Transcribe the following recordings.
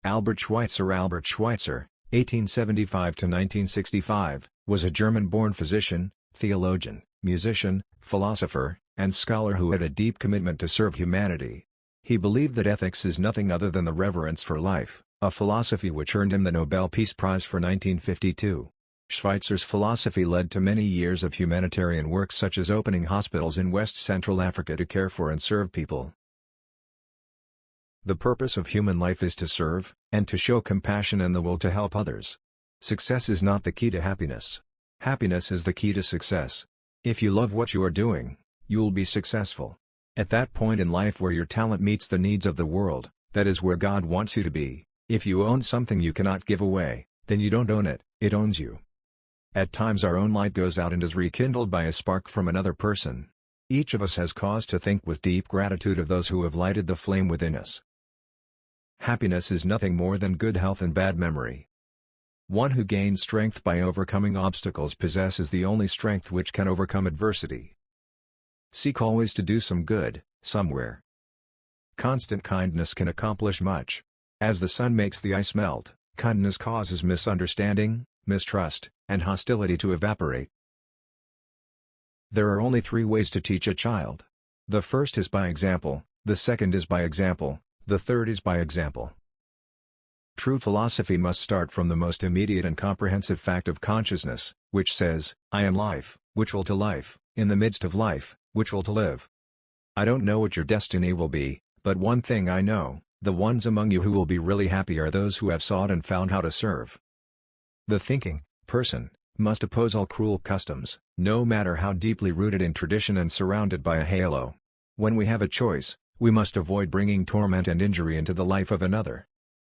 Albert Schweitzer 1875–1965, was a German-born physician, theologian, musician, philosopher, and scholar who had a deep commitment to serve humanity. He believed that ethics is nothing other than the reverence for life, a philosophy which earned him the Nobel Peace Prize for 1952. Schweitzer's philosophy led to many years of humanitarian work such as opening hospitals in West Central Africa to care for and serve people. The purpose of human life is to serve, and to show compassion and the will to help others. Success is not the key to happiness. Happiness is the key to success. If you love what you are doing, you'll be successful. At that point in life where your talent meets the needs of the world, that is where God wants you to be. If you own something you cannot give away, then you don't own it, it owns you. At times our own light goes out and is rekindled by a spark from another person. Each of us has cause to think with deep gratitude of those who have lighted the flame within us. Happiness is nothing more than good health and bad memory. One who gains strength by overcoming obstacles possesses the only strength which can overcome adversity. Seek always to do some good, somewhere. Constant kindness can accomplish much. As the sun makes the ice melt, kindness causes misunderstanding, mistrust, and hostility to evaporate. There are only 3 ways to teach a child. The first is by example, the second is by example, the third is by example. True philosophy must start from the most immediate and comprehensive fact of consciousness, which says, I am life, which will to life, in the midst of life, which will to live. I don't know what your destiny will be, but one thing I know, the ones among you who will be really happy are those who have sought and found how to serve. The thinking person must oppose all cruel customs, no matter how deeply rooted in tradition and surrounded by a halo. When we have a choice, we must avoid bringing torment and injury into the life of another.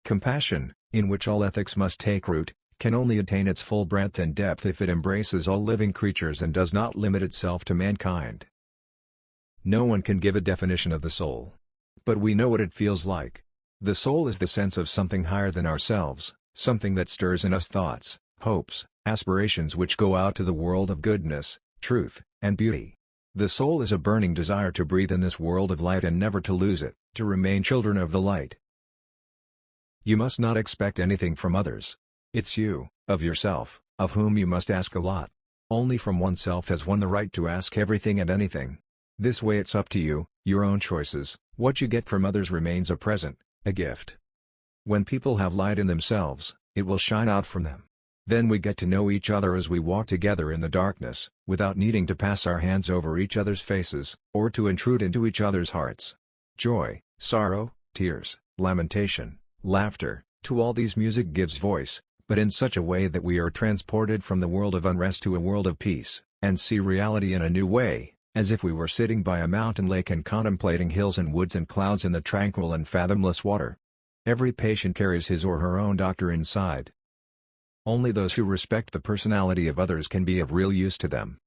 Compassion, in which all ethics must take root, can only attain its full breadth and depth if it embraces all living creatures and does not limit itself to mankind. No one can give a definition of the soul. But we know what it feels like. The soul is the sense of something higher than ourselves, something that stirs in us thoughts, hopes, aspirations which go out to the world of goodness, truth, and beauty. The soul is a burning desire to breathe in this world of light and never to lose it, to remain children of the light. You must not expect anything from others. It's you, of yourself, of whom you must ask a lot. Only from oneself has one the right to ask everything and anything. This way it's up to you, your own choices. What you get from others remains a present, a gift. When people have light in themselves, it will shine out from them. Then we get to know each other as we walk together in the darkness, without needing to pass our hands over each other's faces, or to intrude into each other's hearts. Joy, sorrow, tears, lamentation, laughter, to all these music gives voice, but in such a way that we are transported from the world of unrest to a world of peace, and see reality in a new way, as if we were sitting by a mountain lake and contemplating hills and woods and clouds in the tranquil and fathomless water. Every patient carries his or her own doctor inside. Only those who respect the personality of others can be of real use to them.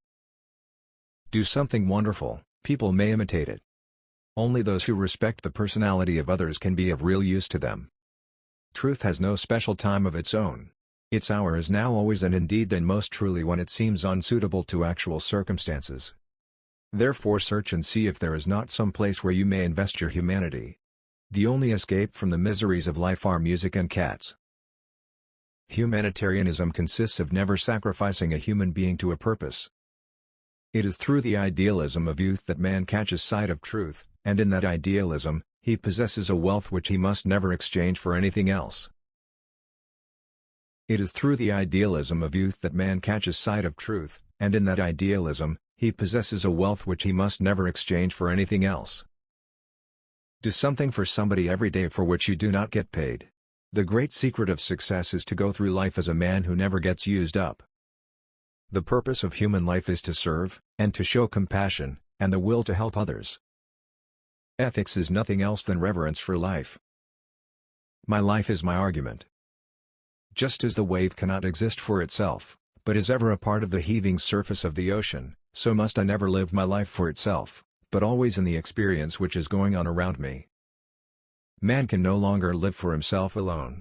Do something wonderful, people may imitate it. Only those who respect the personality of others can be of real use to them. Truth has no special time of its own. Its hour is now always and indeed then most truly when it seems unsuitable to actual circumstances. Therefore search and see if there is not some place where you may invest your humanity. The only escape from the miseries of life are music and cats. Humanitarianism consists of never sacrificing a human being to a purpose. It is through the idealism of youth that man catches sight of truth, and in that idealism, he possesses a wealth which he must never exchange for anything else. It is through the idealism of youth that man catches sight of truth, and in that idealism, he possesses a wealth which he must never exchange for anything else. Do something for somebody every day for which you do not get paid. The great secret of success is to go through life as a man who never gets used up. The purpose of human life is to serve, and to show compassion, and the will to help others. Ethics is nothing else than reverence for life. My life is my argument. Just as the wave cannot exist for itself, but is ever a part of the heaving surface of the ocean, so must I never live my life for itself, but always in the experience which is going on around me. Man can no longer live for himself alone.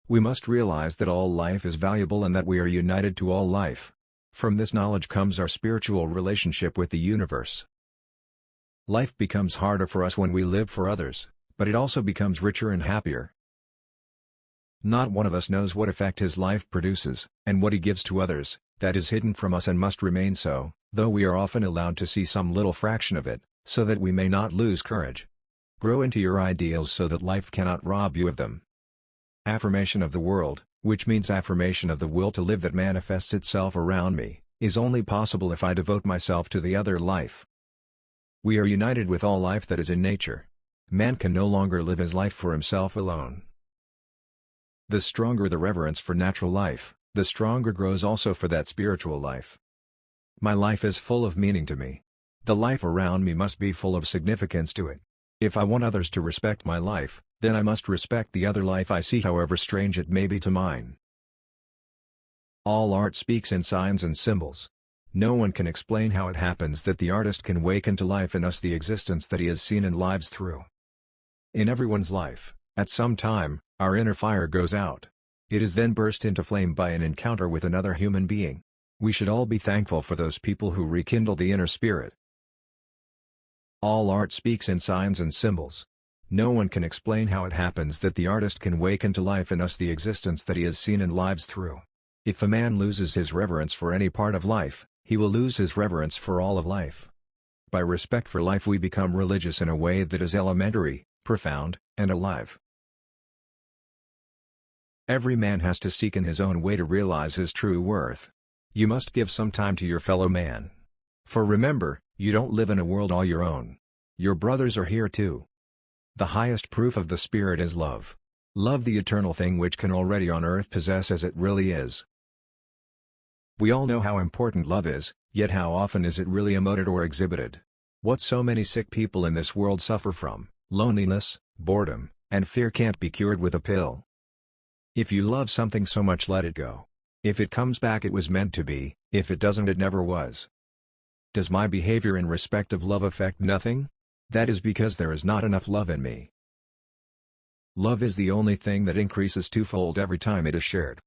We must realize that all life is valuable and that we are united to all life. From this knowledge comes our spiritual relationship with the universe. Life becomes harder for us when we live for others, but it also becomes richer and happier. Not one of us knows what effect his life produces, and what he gives to others, that is hidden from us and must remain so, though we are often allowed to see some little fraction of it, so that we may not lose courage. Grow into your ideals so that life cannot rob you of them. Affirmation of the world, which means affirmation of the will to live that manifests itself around me, is only possible if I devote myself to the other life. We are united with all life that is in nature. Man can no longer live his life for himself alone. The stronger the reverence for natural life, the stronger grows also for that spiritual life. My life is full of meaning to me. The life around me must be full of significance to it. If I want others to respect my life, then I must respect the other life I see, however strange it may be to mine. All art speaks in signs and symbols. No one can explain how it happens that the artist can waken to life in us the existence that he has seen and lives through. In everyone's life, at some time, our inner fire goes out. It is then burst into flame by an encounter with another human being. We should all be thankful for those people who rekindle the inner spirit. All art speaks in signs and symbols. No one can explain how it happens that the artist can waken to life in us the existence that he has seen and lives through. If a man loses his reverence for any part of life, he will lose his reverence for all of life. By respect for life we become religious in a way that is elementary, profound, and alive. Every man has to seek in his own way to realize his true worth. You must give some time to your fellow man. For remember, you don't live in a world all your own. Your brothers are here too. The highest proof of the Spirit is love. Love the eternal thing which can already on earth possess as it really is. We all know how important love is, yet how often is it really emoted or exhibited? What so many sick people in this world suffer from, loneliness, boredom, and fear can't be cured with a pill. If you love something so much, let it go. If it comes back, it was meant to be. If it doesn't, it never was. Does my behavior in respect of love affect nothing? That is because there is not enough love in me. Love is the only thing that increases twofold every time it is shared.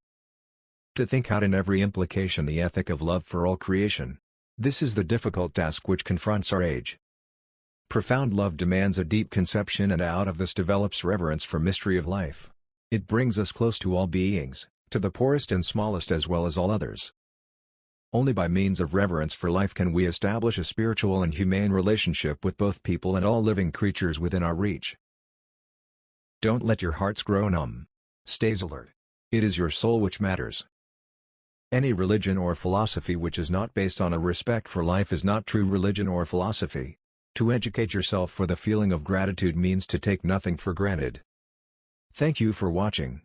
To think out in every implication the ethic of love for all creation. This is the difficult task which confronts our age. Profound love demands a deep conception, and out of this develops reverence for mystery of life. It brings us close to all beings, to the poorest and smallest as well as all others. Only by means of reverence for life can we establish a spiritual and humane relationship with both people and all living creatures within our reach. Don't let your hearts grow numb. Stay alert. It is your soul which matters. Any religion or philosophy which is not based on a respect for life is not true religion or philosophy. To educate yourself for the feeling of gratitude means to take nothing for granted. Thank you for watching.